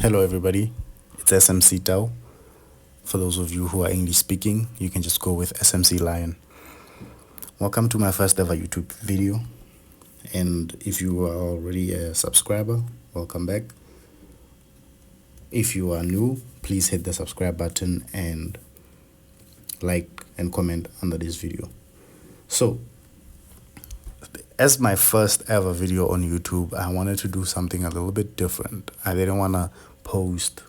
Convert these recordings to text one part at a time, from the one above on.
Hello, everybody. It's SMC Tao. For those of you who are English speaking, you can just go with SMC Lion. Welcome to my first ever YouTube video. And if you are already a subscriber, welcome back. If you are new, please hit the subscribe button and like and comment under this video. So, as my first ever video on YouTube, I wanted to do something a little bit different. I didn't want to post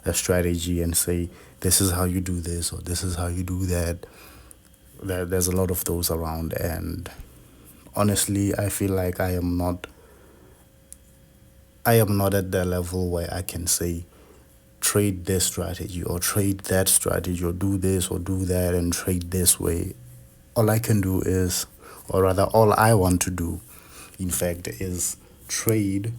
a strategy and say, this is how you do this or this is how you do that. There's a lot of those around, and honestly, I feel like I am not at the level where I can say trade this strategy or trade that strategy or do this or do that and trade this way. All I can do is, or rather all I want to do, in fact, is trade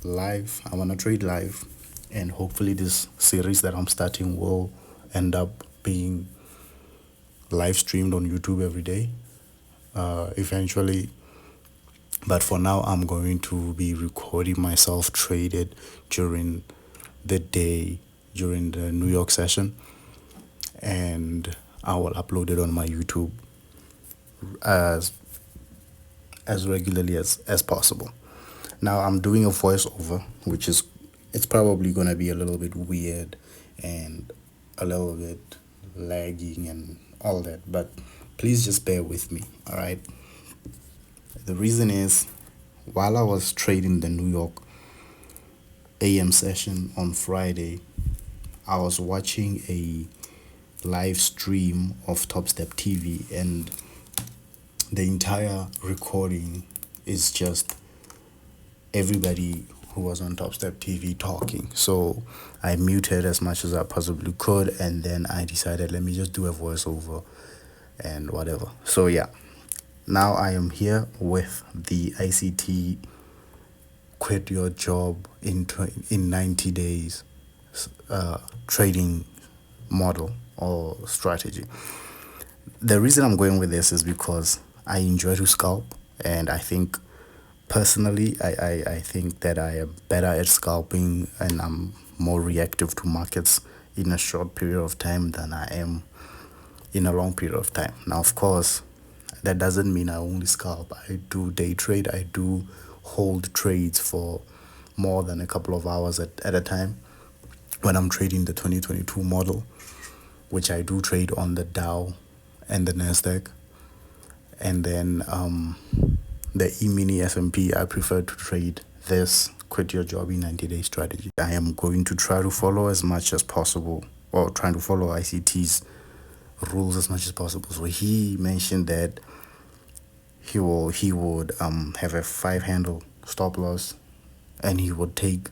live. I want to trade live, and hopefully this series that I'm starting will end up being live streamed on YouTube every day eventually. But for now, I'm going to be recording myself traded during the day, during the New York session, and I will upload it on my YouTube as regularly as possible. Now I'm doing a voiceover, which is, it's probably gonna be a little bit weird and a little bit lagging and all that, but please just bear with me, all right? The reason is, while I was trading the New York AM session on Friday, I was watching a live stream of Top Step TV, and the entire recording is just everybody who was on Top Step TV talking. So I muted as much as I possibly could, and then I decided, let me just do a voiceover and whatever. So yeah, now I am here with the ICT quit your job in 90 days trading model or strategy. The reason I'm going with this is because I enjoy to scalp, and I think personally I think that I am better at scalping and I'm more reactive to markets in a short period of time than I am in a long period of time. Now, of course, that doesn't mean I only scalp. I do day trade. I do hold trades for more than a couple of hours at a time when I'm trading the 2022 model, which I do trade on the Dow and the Nasdaq. And then the E-mini S&P, I prefer to trade this quit your job in 90 day strategy. I am going to try to follow as much as possible, or trying to follow ICT's rules as much as possible. So he mentioned that he would have a 5-handle stop loss, and he would take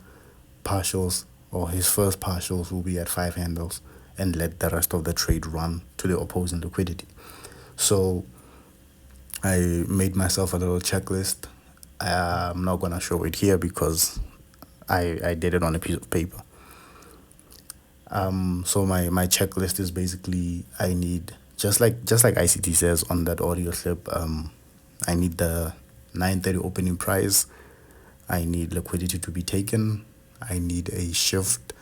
partials, or his first partials will be at 5 handles, and let the rest of the trade run to the opposing liquidity. So I made myself a little checklist. I'm not gonna show it here because I did it on a piece of paper. So my checklist is basically, I need, just like ICT says on that audio clip, I need the 9:30 opening price. I need liquidity to be taken. I need a shift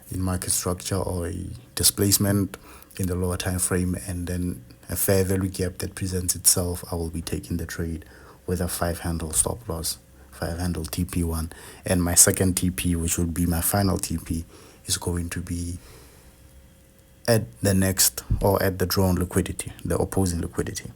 in market structure or a displacement in the lower time frame, and then a fair value gap that presents itself. I will be taking the trade with a 5-handle stop loss, 5-handle TP1, and my second TP, which will be my final TP, is going to be at the next, or at the drawn liquidity, the opposing liquidity.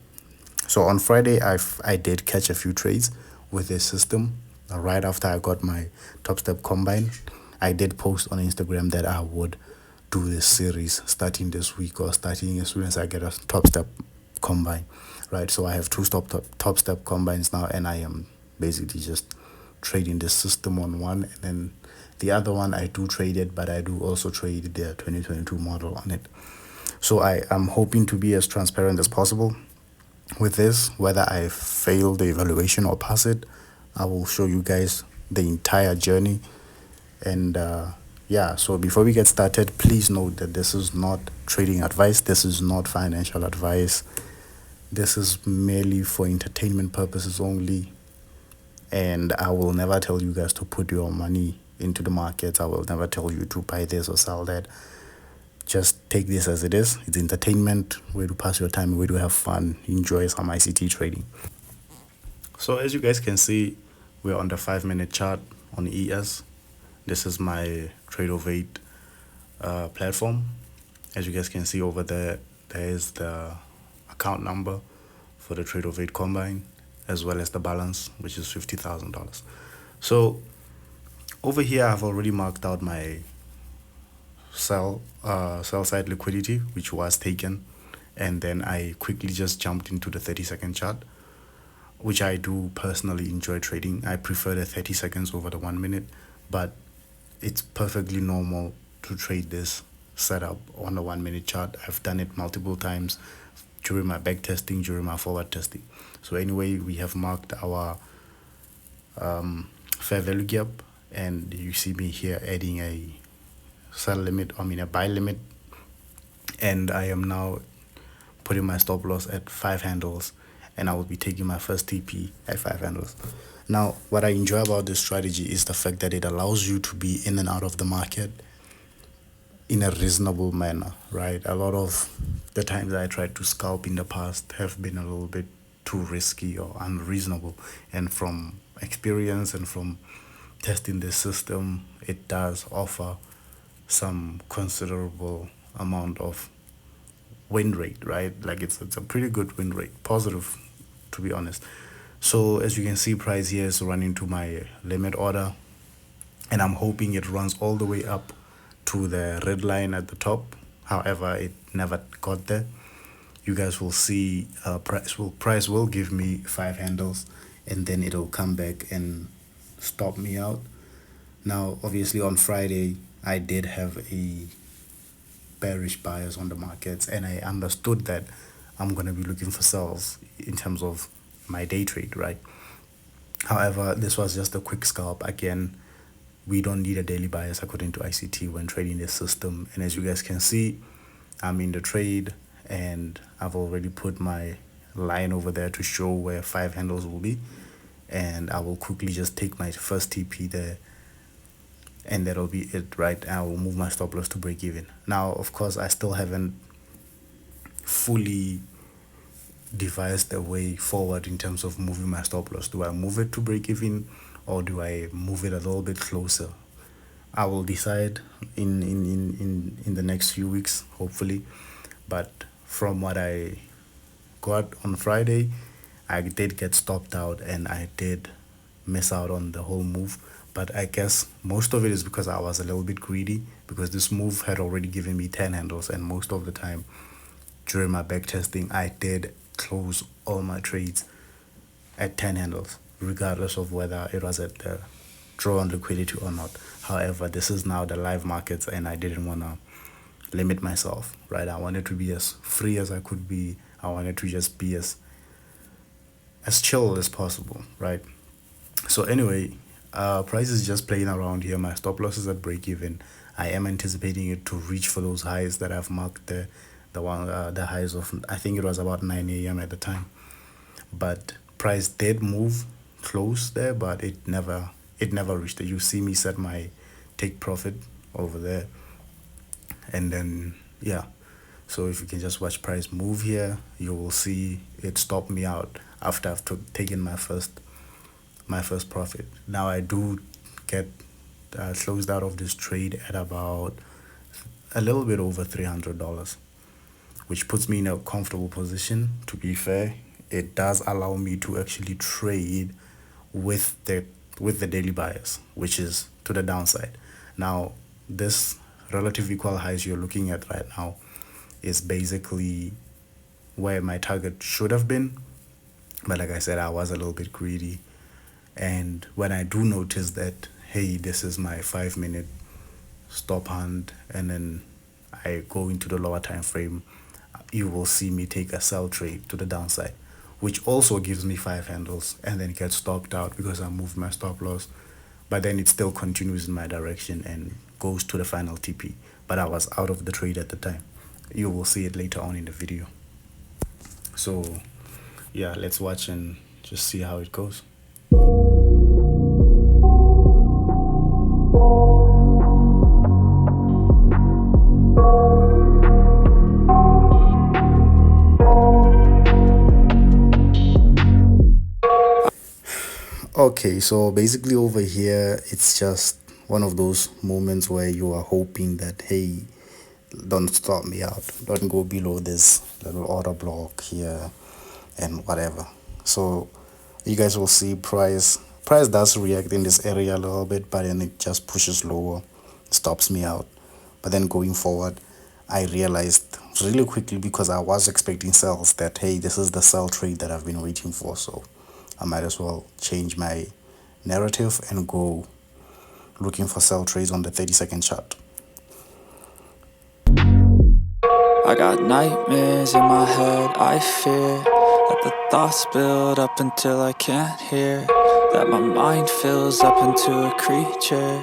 So on Friday, I did catch a few trades with this system. Right after I got my Top Step combine, I did post on Instagram that I would do this series starting this week, or starting as soon as I get a Top Step combine, right? So I have two top step combines now, and I am basically just trading this system on one, and then the other one I do trade it, but I do also trade the 2022 model on it. So I am hoping to be as transparent as possible with this. Whether I fail the evaluation or pass it, I will show you guys the entire journey. And yeah, so before we get started, please note that this is not trading advice. This is not financial advice. This is merely for entertainment purposes only. And I will never tell you guys to put your money into the markets. I will never tell you to buy this or sell that. Just take this as it is. It's entertainment, way to pass your time, way to have fun, enjoy some ICT trading. So as you guys can see, we're on the 5 minute chart on ES. This is my trade of eight platform. As you guys can see over there, there is the account number for the trade of eight combine, as well as the balance, which is $50,000. So over here, I've already marked out my sell side liquidity, which was taken, and then I quickly just jumped into the 30-second chart, which I do personally enjoy trading. I prefer the 30 seconds over the 1 minute, but it's perfectly normal to trade this setup on the 1 minute chart. I've done it multiple times during my back testing, during my forward testing. So anyway, we have marked our fair value gap, and you see me here adding a sell limit, a buy limit, and I am now putting my stop loss at 5 handles, and I will be taking my first TP at 5 handles. Now, what I enjoy about this strategy is the fact that it allows you to be in and out of the market in a reasonable manner, right? A lot of the times I tried to scalp in the past have been a little bit too risky or unreasonable, and from experience and from testing this system, it does offer some considerable amount of win rate, right? Like it's a pretty good win rate, positive, to be honest. So as you can see, price here is running to my limit order, and I'm hoping it runs all the way up to the red line at the top. However, it never got there. You guys will see price will give me 5 handles, and then it'll come back and stop me out. Now obviously on Friday I did have a bearish bias on the markets, and I understood that I'm going to be looking for sells in terms of my day trade, right? However, this was just a quick scalp. Again, we don't need a daily bias according to ICT when trading this system. And as you guys can see, I'm in the trade, and I've already put my line over there to show where 5 handles will be, and I will quickly just take my first TP there, and that'll be it, right? I will move my stop loss to break even. Now of course I still haven't fully devised a way forward in terms of moving my stop loss. Do I move it to break even, or do I move it a little bit closer? I will decide in the next few weeks, hopefully. But from what I got on Friday, I did get stopped out, and I did miss out on the whole move. But I guess most of it is because I was a little bit greedy, because this move had already given me 10 handles, and most of the time during my back testing I did close all my trades at 10 handles, regardless of whether it was at the draw on liquidity or not. However, this is now the live markets, and I didn't want to limit myself, right? I wanted to be as free as I could be. I wanted to just be as chill as possible, right? So anyway, price is just playing around here. My stop loss is at break even. I am anticipating it to reach for those highs that I've marked there. The highs of, I think it was about 9 a.m. at the time. But price did move close there, but it never reached it. You see me set my take profit over there, and then yeah. So if you can just watch price move here, you will see it stop me out after I've taken my first profit. Now I do get closed out of this trade at about a little bit over $300, which puts me in a comfortable position. To be fair, it does allow me to actually trade with the daily bias, which is to the downside. Now this relative equal highs you're looking at right now is basically where my target should have been, but like I said, I was a little bit greedy. And when I do notice that, hey, this is my 5 minute stop hand, and then I go into the lower time frame, you will see me take a sell trade to the downside, which also gives me 5 handles, and then get stopped out because I moved my stop loss. But then it still continues in my direction and goes to the final TP. But I was out of the trade at the time. You will see it later on in the video. So yeah, let's watch and just see how it goes. Okay, so basically over here, it's just one of those moments where you are hoping that, hey, don't stop me out, don't go below this little order block here and whatever. So you guys will see price does react in this area a little bit, but then it just pushes lower, stops me out. But then going forward, I realized really quickly, because I was expecting sales, that hey, this is the sell trade that I've been waiting for. So I might as well change my narrative and go looking for sell trades on the 30-second chart. I got nightmares in my head, I fear that the thoughts build up until I can't hear, that my mind fills up into a creature,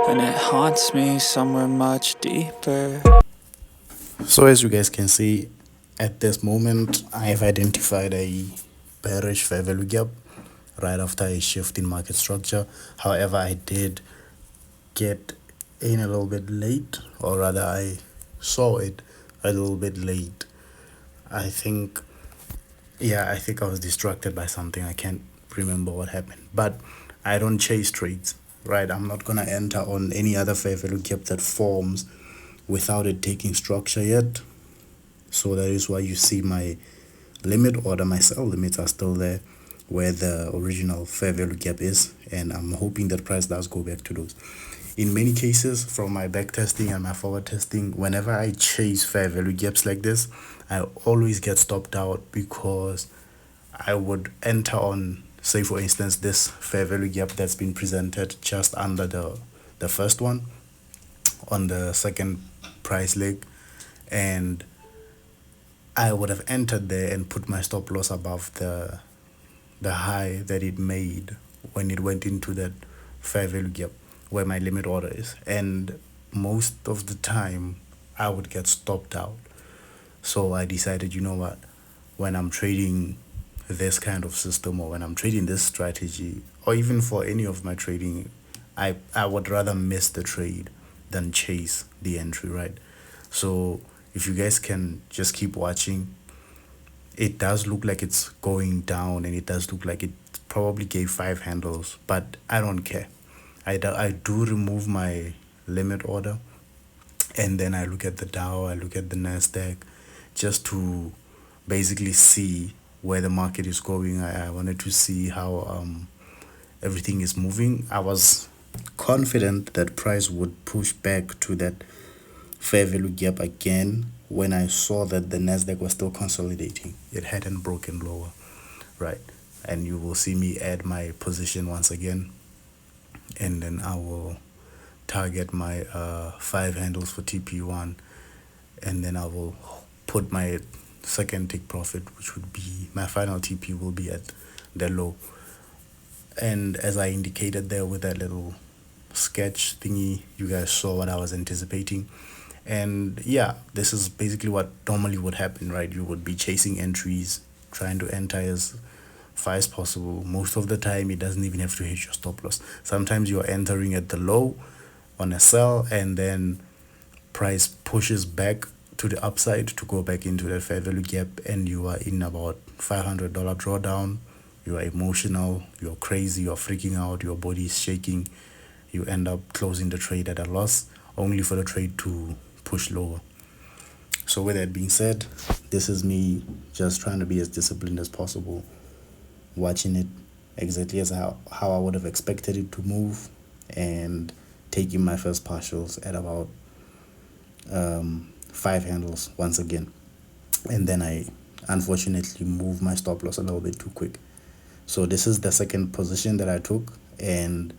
and it haunts me somewhere much deeper. So as you guys can see, at this moment, I have identified a bearish fair value gap right after a shift in market structure. However, I did get in a little bit late, or rather I saw it a little bit late. I think, yeah, I think I was distracted by something. I can't remember what happened. But I don't chase trades, right? I'm not gonna enter on any other fair value gap that forms without it taking structure yet. So that is why you see my limit order, my sell limits are still there where the original fair value gap is, and I'm hoping that price does go back to those. In many cases, from my back testing and my forward testing, whenever I chase fair value gaps like this, I always get stopped out, because I would enter on, say for instance, this fair value gap that's been presented just under the first one on the second price leg, and I would have entered there and put my stop loss above the high that it made when it went into that fair value gap where my limit order is. And most of the time, I would get stopped out. So I decided, you know what, when I'm trading this kind of system, or when I'm trading this strategy, or even for any of my trading, I would rather miss the trade than chase the entry, right? So if you guys can just keep watching, it does look like it's going down, and it does look like it probably gave five handles, but I don't care. I do remove my limit order, and then I look at the Dow, I look at the Nasdaq, just to basically see where the market is going. I wanted to see how everything is moving. I was confident that price would push back to that fair value gap again when I saw that the Nasdaq was still consolidating. It hadn't broken lower, right? And you will see me add my position once again, and then I will target my five handles for TP1, and then I will put my second take profit, which would be my final TP, will be at the low. And as I indicated there with that little sketch thingy, you guys saw what I was anticipating. And yeah, this is basically what normally would happen, right? You would be chasing entries, trying to enter as far as possible. Most of the time, it doesn't even have to hit your stop loss. Sometimes you're entering at the low on a sell, and then price pushes back to the upside to go back into that fair value gap, and you are in about $500 drawdown. You are emotional, you're crazy, you're freaking out, your body is shaking. You end up closing the trade at a loss, only for the trade to push lower. So with that being said, this is me just trying to be as disciplined as possible, watching it exactly as how I would have expected it to move, and taking my first partials at about five handles once again. And then I unfortunately moved my stop loss a little bit too quick. So this is the second position that I took, and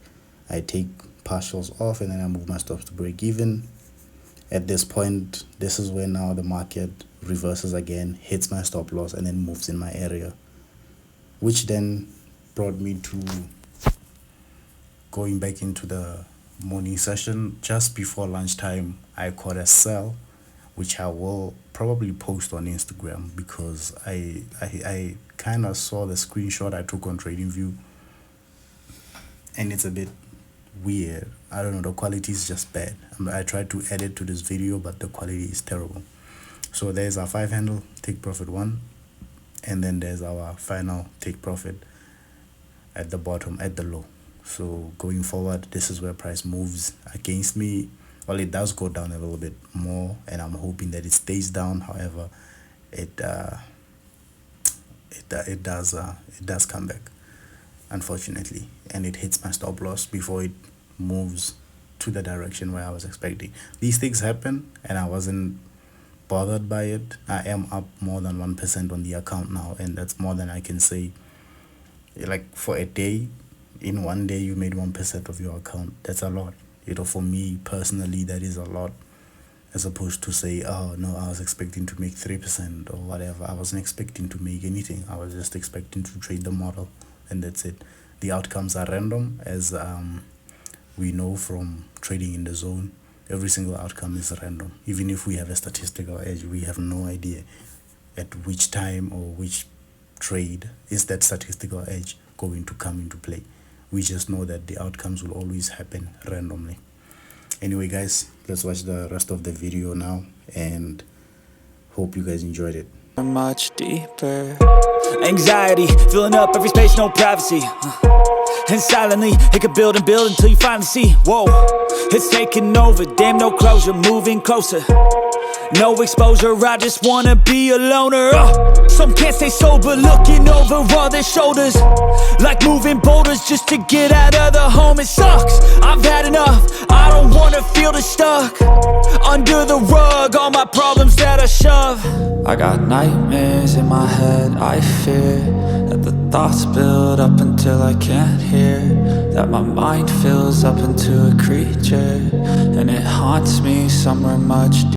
I take partials off, and then I move my stops to break even. At this point, this is where now the market reverses again, hits my stop loss, and then moves in my area, which then brought me to going back into the morning session. Just before lunchtime, I caught a sell, which I will probably post on Instagram, because I kind of saw the screenshot I took on TradingView, and it's a bit weird. I don't know, the quality is just bad. I tried to edit to this video, but the quality is terrible. So there's our five handle take profit one, and then there's our final take profit. at the bottom, at the low. So going forward, this is where price moves against me. Well, it does go down a little bit more, and I'm hoping that it stays down. However, it it does come back, unfortunately, and it hits my stop loss before it moves to the direction where I was expecting. These things happen, and I wasn't bothered by it. I am up more than 1% on the account now, and that's more than I can say. Like for a day, in one day, you made 1% of your account. That's a lot. For me personally, that is a lot. As opposed to say, oh no, I was expecting to make 3% or whatever. I wasn't expecting to make anything. I was just expecting to trade the model, and that's it. The outcomes are random, as we know from trading in the zone. Every single outcome is random. Even if we have a statistical edge, we have no idea at which time or which trade is that statistical edge going to come into play. We just know that the outcomes will always happen randomly. Anyway, guys, let's watch the rest of the video now, and hope you guys enjoyed it. Much deeper. Anxiety, filling up every space, no privacy. And silently, it could build and build until you finally see. Whoa, it's taking over, damn no closure, moving closer. No exposure, I just wanna be a loner. Some can't stay sober, looking over all their shoulders, like moving boulders just to get out of the home. It sucks, I've had enough, I don't wanna feel stuck under the rug, all my problems that I shove. I got nightmares in my head, I fear that the thoughts build up until I can't hear, that my mind fills up into a creature, and it haunts me somewhere much deeper.